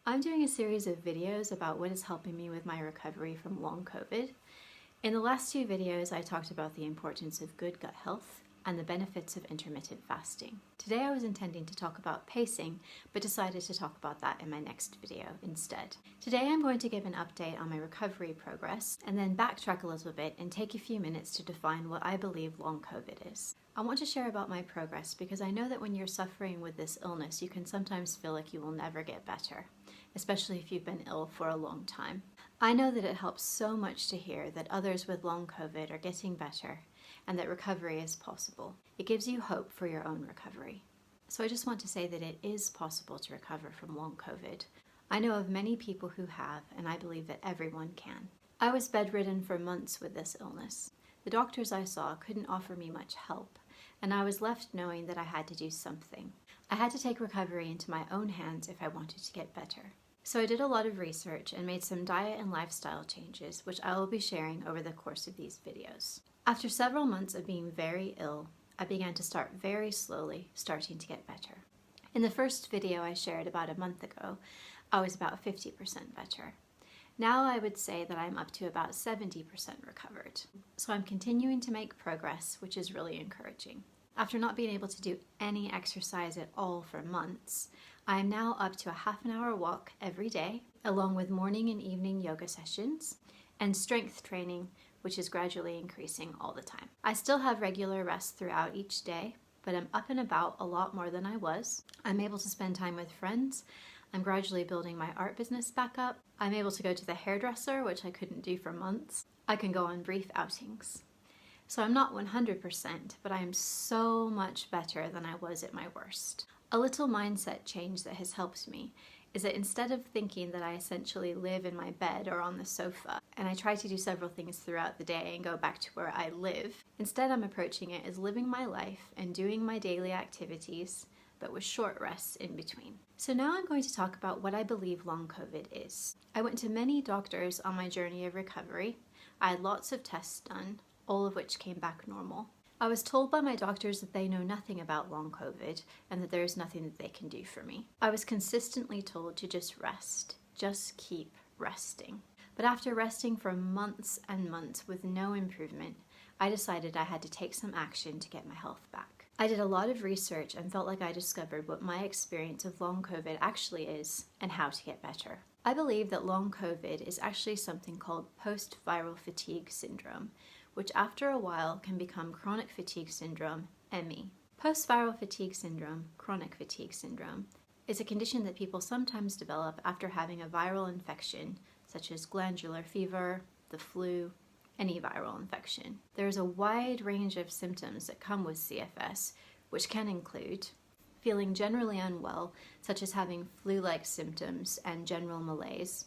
I'm doing a series of videos about what is helping me with my recovery from long COVID. In the last two videos, I talked about the importance of good gut health and the benefits of intermittent fasting. Today I was intending to talk about pacing, but decided to talk about that in my next video instead. Today I'm going to give an update on my recovery progress and then backtrack a little bit and take a few minutes to define what I believe long COVID is. I want to share about my progress because I know that when you're suffering with this illness, you can sometimes feel like you will never get better, especially if you've been ill for a long time. I know that it helps so much to hear that others with long COVID are getting better and that recovery is possible. It gives you hope for your own recovery. So I just want to say that it is possible to recover from long COVID. I know of many people who have, and I believe that everyone can. I was bedridden for months with this illness. The doctors I saw couldn't offer me much help, and I was left knowing that I had to do something. I had to take recovery into my own hands if I wanted to get better. So I did a lot of research and made some diet and lifestyle changes, which I will be sharing over the course of these videos. After several months of being very ill, I began to start very slowly, starting to get better. In the first video I shared about a month ago, I was about 50% better. Now I would say that I'm up to about 70% recovered. So I'm continuing to make progress, which is really encouraging. After not being able to do any exercise at all for months, I am now up to a half-an-hour walk every day, along with morning and evening yoga sessions, and strength training, which is gradually increasing all the time. I still have regular rest throughout each day, but I'm up and about a lot more than I was. I'm able to spend time with friends. I'm gradually building my art business back up. I'm able to go to the hairdresser, which I couldn't do for months. I can go on brief outings. So I'm not 100%, but I am so much better than I was at my worst. A little mindset change that has helped me is that instead of thinking that I essentially live in my bed or on the sofa, and I try to do several things throughout the day and go back to where I live, instead I'm approaching it as living my life and doing my daily activities, but with short rests in between. So now I'm going to talk about what I believe long COVID is. I went to many doctors on my journey of recovery. I had lots of tests done, all of which came back normal. I was told by my doctors that they know nothing about long COVID and that there is nothing that they can do for me. I was consistently told to just rest, just keep resting. But after resting for months and months with no improvement, I decided I had to take some action to get my health back. I did a lot of research and felt like I discovered what my experience of long COVID actually is and how to get better. I believe that long COVID is actually something called post-viral fatigue syndrome, which after a while can become chronic fatigue syndrome, ME. Post-viral fatigue syndrome, chronic fatigue syndrome, is a condition that people sometimes develop after having a viral infection, such as glandular fever, the flu, any viral infection. There is a wide range of symptoms that come with CFS, which can include feeling generally unwell, such as having flu-like symptoms and general malaise,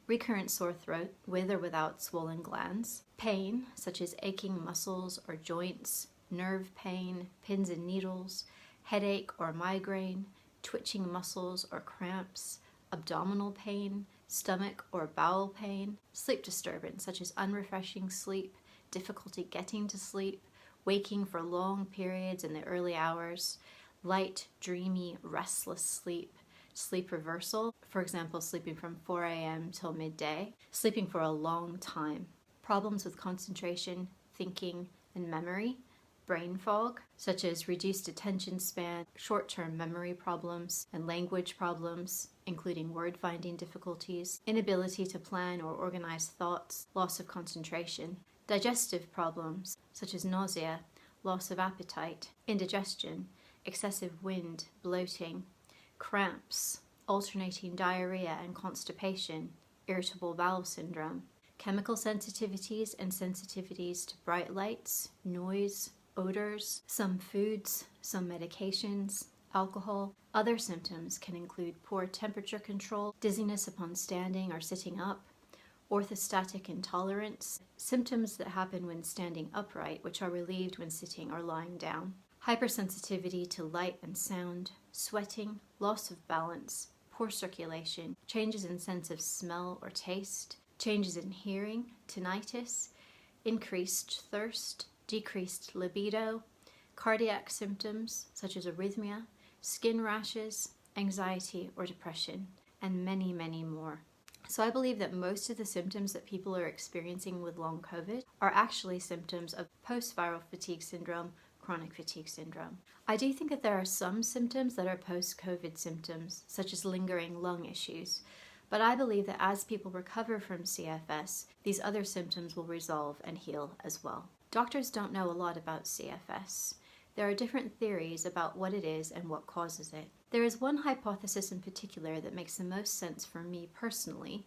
recurrent sore throat with or without swollen glands, pain such as aching muscles or joints, nerve pain, pins and needles, headache or migraine, twitching muscles or cramps, abdominal pain, stomach or bowel pain, sleep disturbance such as unrefreshing sleep, difficulty getting to sleep, waking for long periods in the early hours, light, dreamy, restless sleep, sleep reversal, for example, sleeping from 4 a.m. till midday, sleeping for a long time, problems with concentration, thinking, and memory, brain fog, such as reduced attention span, short-term memory problems, and language problems, including word-finding difficulties, inability to plan or organize thoughts, loss of concentration, digestive problems, such as nausea, loss of appetite, indigestion, excessive wind, bloating, cramps, alternating diarrhea and constipation, irritable bowel syndrome, chemical sensitivities and sensitivities to bright lights, noise, odors, some foods, some medications, alcohol. Other symptoms can include poor temperature control, dizziness upon standing or sitting up, orthostatic intolerance, symptoms that happen when standing upright, which are relieved when sitting or lying down, hypersensitivity to light and sound, sweating, loss of balance, poor circulation, changes in sense of smell or taste, changes in hearing, tinnitus, increased thirst, decreased libido, cardiac symptoms such as arrhythmia, skin rashes, anxiety or depression, and many, many more. So I believe that most of the symptoms that people are experiencing with long COVID are actually symptoms of post-viral fatigue syndrome, chronic fatigue syndrome. I do think that there are some symptoms that are post-COVID symptoms, such as lingering lung issues, but I believe that as people recover from CFS, these other symptoms will resolve and heal as well. Doctors don't know a lot about CFS. There are different theories about what it is and what causes it. There is one hypothesis in particular that makes the most sense for me personally,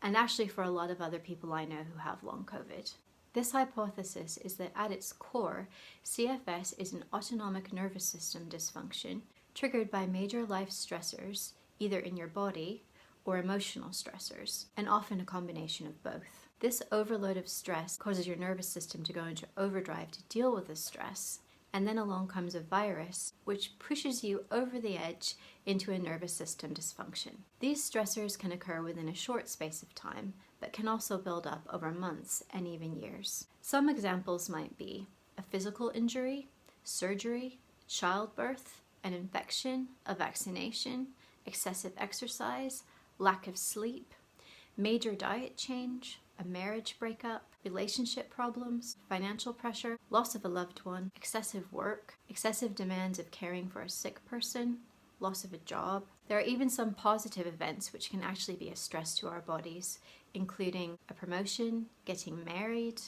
and actually for a lot of other people I know who have long COVID. This hypothesis is that at its core, CFS is an autonomic nervous system dysfunction triggered by major life stressors, either in your body or emotional stressors, and often a combination of both. This overload of stress causes your nervous system to go into overdrive to deal with the stress, and then along comes a virus, which pushes you over the edge into a nervous system dysfunction. These stressors can occur within a short space of time, but can also build up over months and even years. Some examples might be a physical injury, surgery, childbirth, an infection, a vaccination, excessive exercise, lack of sleep, major diet change, a marriage breakup, relationship problems, financial pressure, loss of a loved one, excessive work, excessive demands of caring for a sick person, loss of a job. There are even some positive events which can actually be a stress to our bodies, including a promotion, getting married,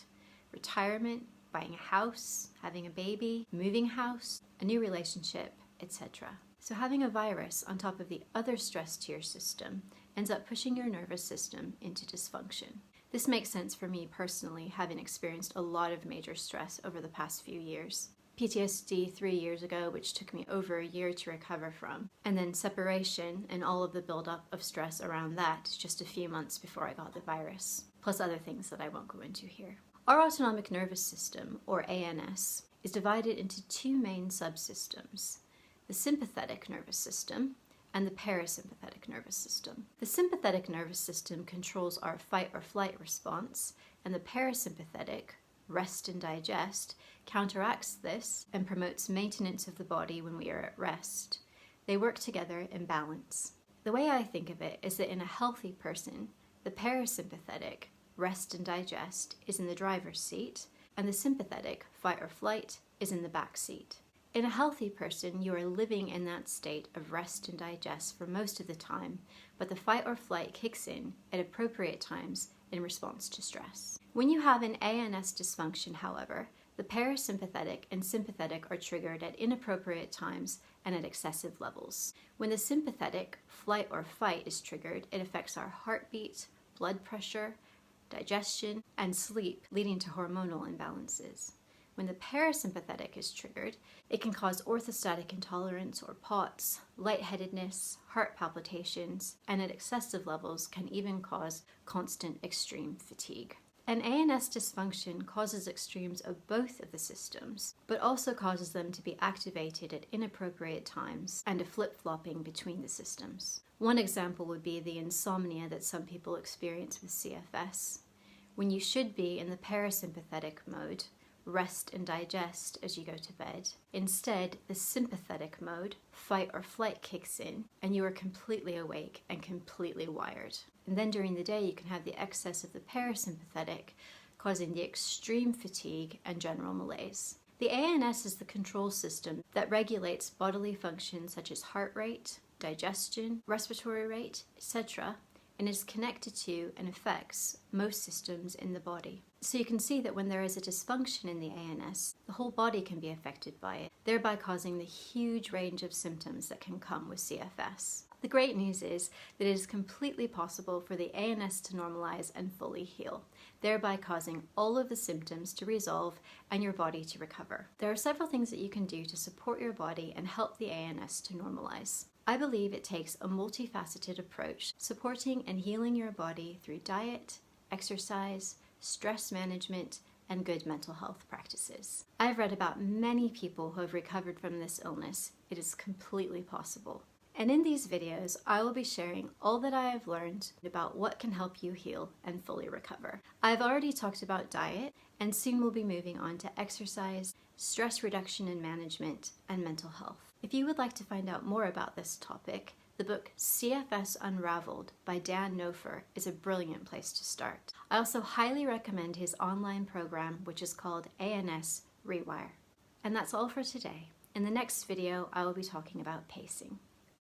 retirement, buying a house, having a baby, moving house, a new relationship, etc. So having a virus on top of the other stress to your system ends up pushing your nervous system into dysfunction. This makes sense for me personally, having experienced a lot of major stress over the past few years. PTSD 3 years ago, which took me over a year to recover from, and then separation and all of the buildup of stress around that just a few months before I got the virus, plus other things that I won't go into here. Our autonomic nervous system, or ANS, is divided into two main subsystems: the sympathetic nervous system and the parasympathetic nervous system. The sympathetic nervous system controls our fight or flight response, and the parasympathetic, rest and digest, counteracts this and promotes maintenance of the body when we are at rest. They work together in balance. The way I think of it is that in a healthy person, the parasympathetic, rest and digest, is in the driver's seat, and the sympathetic, fight or flight, is in the back seat. In a healthy person, you are living in that state of rest and digest for most of the time, but the fight or flight kicks in at appropriate times in response to stress. When you have an ANS dysfunction, however, the parasympathetic and sympathetic are triggered at inappropriate times and at excessive levels. When the sympathetic, flight or fight, is triggered, it affects our heartbeat, blood pressure, digestion, and sleep, leading to hormonal imbalances. When the parasympathetic is triggered, it can cause orthostatic intolerance or POTS, lightheadedness, heart palpitations, and at excessive levels can even cause constant extreme fatigue. An ANS dysfunction causes extremes of both of the systems, but also causes them to be activated at inappropriate times and a flip-flopping between the systems. One example would be the insomnia that some people experience with CFS. When you should be in the parasympathetic mode, rest and digest as you go to bed. Instead, the sympathetic mode, fight or flight, kicks in and you are completely awake and completely wired. And then during the day you can have the excess of the parasympathetic, causing the extreme fatigue and general malaise. The ANS is the control system that regulates bodily functions such as heart rate, digestion, respiratory rate, etc., and is connected to and affects most systems in the body. So you can see that when there is a dysfunction in the ANS, the whole body can be affected by it, thereby causing the huge range of symptoms that can come with CFS. The great news is that it is completely possible for the ANS to normalize and fully heal, thereby causing all of the symptoms to resolve and your body to recover. There are several things that you can do to support your body and help the ANS to normalize. I believe it takes a multifaceted approach, supporting and healing your body through diet, exercise, stress management, and good mental health practices. I've read about many people who have recovered from this illness. It is completely possible. And in these videos, I will be sharing all that I have learned about what can help you heal and fully recover. I've already talked about diet, and soon we'll be moving on to exercise, stress reduction and management, and mental health. If you would like to find out more about this topic, The book CFS Unraveled by Dan Nofer is a brilliant place to start. I also highly recommend his online program, which is called ANS Rewire. And that's all for today. In the next video, I will be talking about pacing.